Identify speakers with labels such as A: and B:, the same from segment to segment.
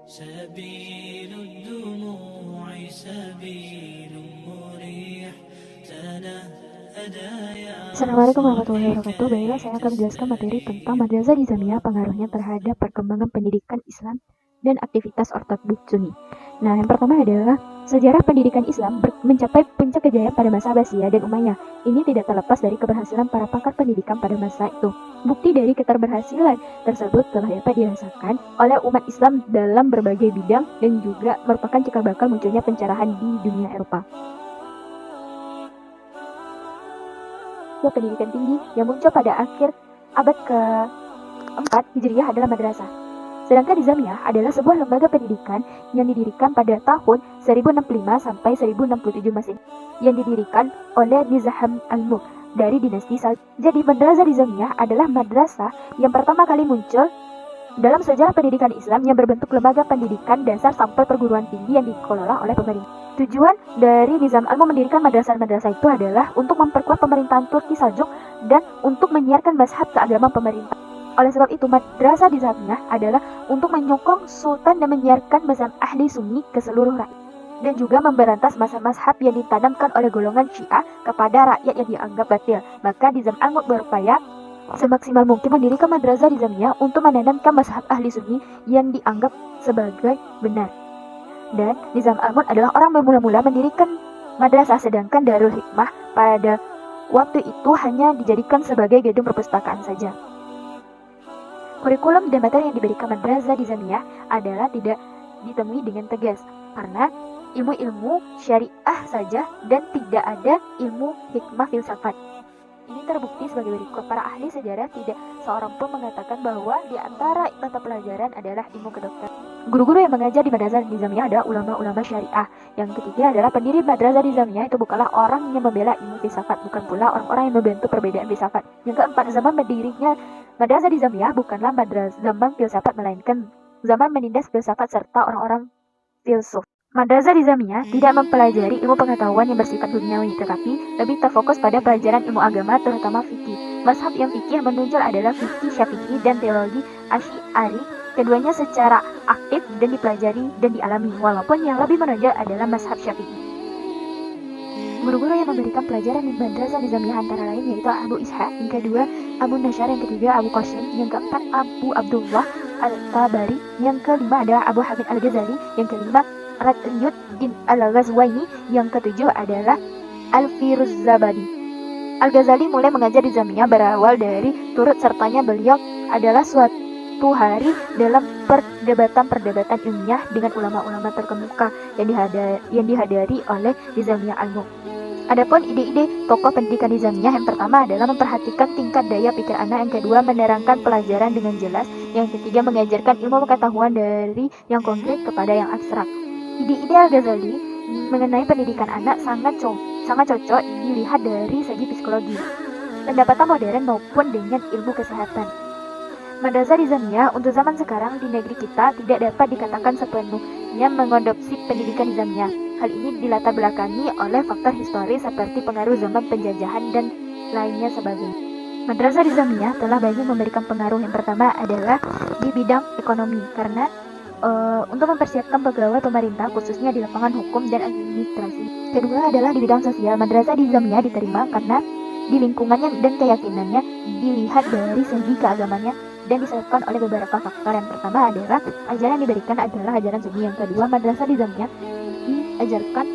A: سبيل الدموع سبيل مريح تنهدى يا
B: Assalamualaikum warahmatullahi wabarakatuh. Baiklah, saya akan menjelaskan materi tentang Madrasah Nizamiyah, pengaruhnya terhadap perkembangan pendidikan Islam dan aktivitas ortodoks Sunni. Nah, yang pertama adalah sejarah pendidikan Islam mencapai puncak kejayaan pada masa Abbasiyah dan Umayyah. Ini tidak terlepas dari keberhasilan para pakar pendidikan pada masa itu. Bukti dari keterberhasilan tersebut telah dapat dirasakan oleh umat Islam dalam berbagai bidang dan juga merupakan cikal bakal munculnya pencerahan di dunia Eropa. Pendidikan tinggi yang muncul pada akhir abad ke-4 Hijriah adalah madrasah. Sedangkan Nizamiyah adalah sebuah lembaga pendidikan yang didirikan pada tahun 1065 sampai 1067 Masehi yang didirikan oleh Nizam al-Mulk dari dinasti Saljuk. Jadi Madrasah Nizamiyah adalah madrasah yang pertama kali muncul dalam sejarah pendidikan Islam yang berbentuk lembaga pendidikan dasar sampai perguruan tinggi yang dikelola oleh pemerintah. Tujuan dari Nizam al-Mulk mendirikan madrasah-madrasah itu adalah untuk memperkuat pemerintahan Turki Saljuk dan untuk menyiarkan mazhab keagamaan pemerintah. Oleh sebab itu, madrasah Nizamiyah adalah untuk menyokong sultan dan menyiarkan mazhab ahli sunni ke seluruh rakyat dan juga memberantas mazhab-mazhab yang ditanamkan oleh golongan Syiah kepada rakyat yang dianggap batil. Maka Nizam al-Mulk berupaya semaksimal mungkin mendirikan madrasah Nizamiyah untuk menanamkan mazhab ahli sunni yang dianggap sebagai benar. Dan Nizam al-Mulk adalah orang yang mula-mula mendirikan madrasah, sedangkan Darul Hikmah pada waktu itu hanya dijadikan sebagai gedung perpustakaan saja. Kurikulum dan materi yang diberikan madrasah Nizamiyah adalah tidak ditemui dengan tegas karena ilmu-ilmu syariah saja dan tidak ada ilmu hikmah filsafat. Ini terbukti sebagai berikut. Para ahli sejarah tidak seorang pun mengatakan bahwa di antara mata pelajaran adalah ilmu kedokteran. Guru-guru yang mengajar di Madrasah Nizamiyah adalah ulama-ulama syariah. Yang ketiga adalah pendiri Madrasah Nizamiyah itu bukanlah orang yang membela ilmu filsafat, bukan pula orang-orang yang membentuk perbedaan filsafat. Yang keempat, zaman berdirinya Madrasah Nizamiyah bukanlah zaman filsafat, melainkan zaman menindas filsafat serta orang-orang filsuf. Madrasah Nizamiyah tidak mempelajari ilmu pengetahuan yang bersifat duniawi, tetapi lebih terfokus pada pelajaran ilmu agama, terutama fikih. Mazhab yang fikih menonjol adalah fikih Syafi'i dan teologi Asy'ari. Keduanya secara aktif dan dipelajari dan dialami, walaupun yang lebih menonjol adalah mazhab Syafi'i. Guru-guru yang memberikan pelajaran di Madrasah Nizamiyah antara lain yaitu Abu Ishaq, yang kedua Abu Nasyar, yang ketiga Abu Qasim, yang keempat Abu Abdullah Al-Tabari, yang kelima adalah Abu Hamid Al-Ghazali, yang kelima Radiyuddin Al-Ghazwani, yang ketujuh adalah Al-Firuzabadi. Al-Ghazali mulai mengajar di Nizamiyah berawal dari turut sertanya beliau adalah suatu hari dalam perdebatan ilmiah dengan ulama-ulama terkemuka yang dihadiri oleh Nizamiyah al-Mulk. Adapun ide-ide tokoh pendidikan Nizamiyah, yang pertama adalah memperhatikan tingkat daya pikir anak, yang kedua menerangkan pelajaran dengan jelas, yang ketiga mengajarkan ilmu pengetahuan dari yang konkret kepada yang abstrak. Ide-ide Al-Ghazali mengenai pendidikan anak sangat cocok dilihat dari segi psikologi, pendapatan modern maupun dengan ilmu kesehatan. Madrasah Nizamiyah untuk zaman sekarang di negeri kita tidak dapat dikatakan sepenuhnya mengadopsi pendidikan Nizamiyah. Hal ini dilatar belakangi oleh faktor historis seperti pengaruh zaman penjajahan dan lainnya sebagainya. Madrasah Nizamiyah telah banyak memberikan pengaruh. Yang pertama adalah di bidang ekonomi, karena untuk mempersiapkan pegawai pemerintah khususnya di lapangan hukum dan administrasi. Kedua adalah di bidang sosial. Madrasah Nizamiyah diterima karena di lingkungannya dan keyakinannya dilihat dari segi keagamannya dan disebabkan oleh beberapa faktor. Yang pertama adalah ajaran yang diberikan adalah ajaran sunni. Yang kedua, madrasah Nizamiyah diajarkan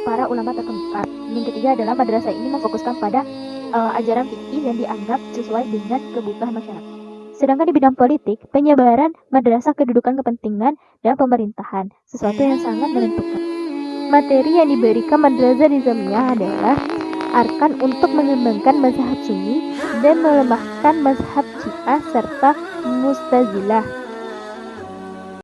B: para ulama terkemuka. Yang ketiga adalah madrasah ini memfokuskan pada ajaran fikih yang dianggap sesuai dengan kebutuhan masyarakat. Sedangkan di bidang politik, penyebaran madrasah kedudukan kepentingan dan pemerintahan, sesuatu yang sangat menentukan. Materi yang diberikan Madrasah Nizamiyah adalah arkan untuk mengembangkan mazhab Sunni dan melemahkan mazhab Syiah serta Mu'tazilah.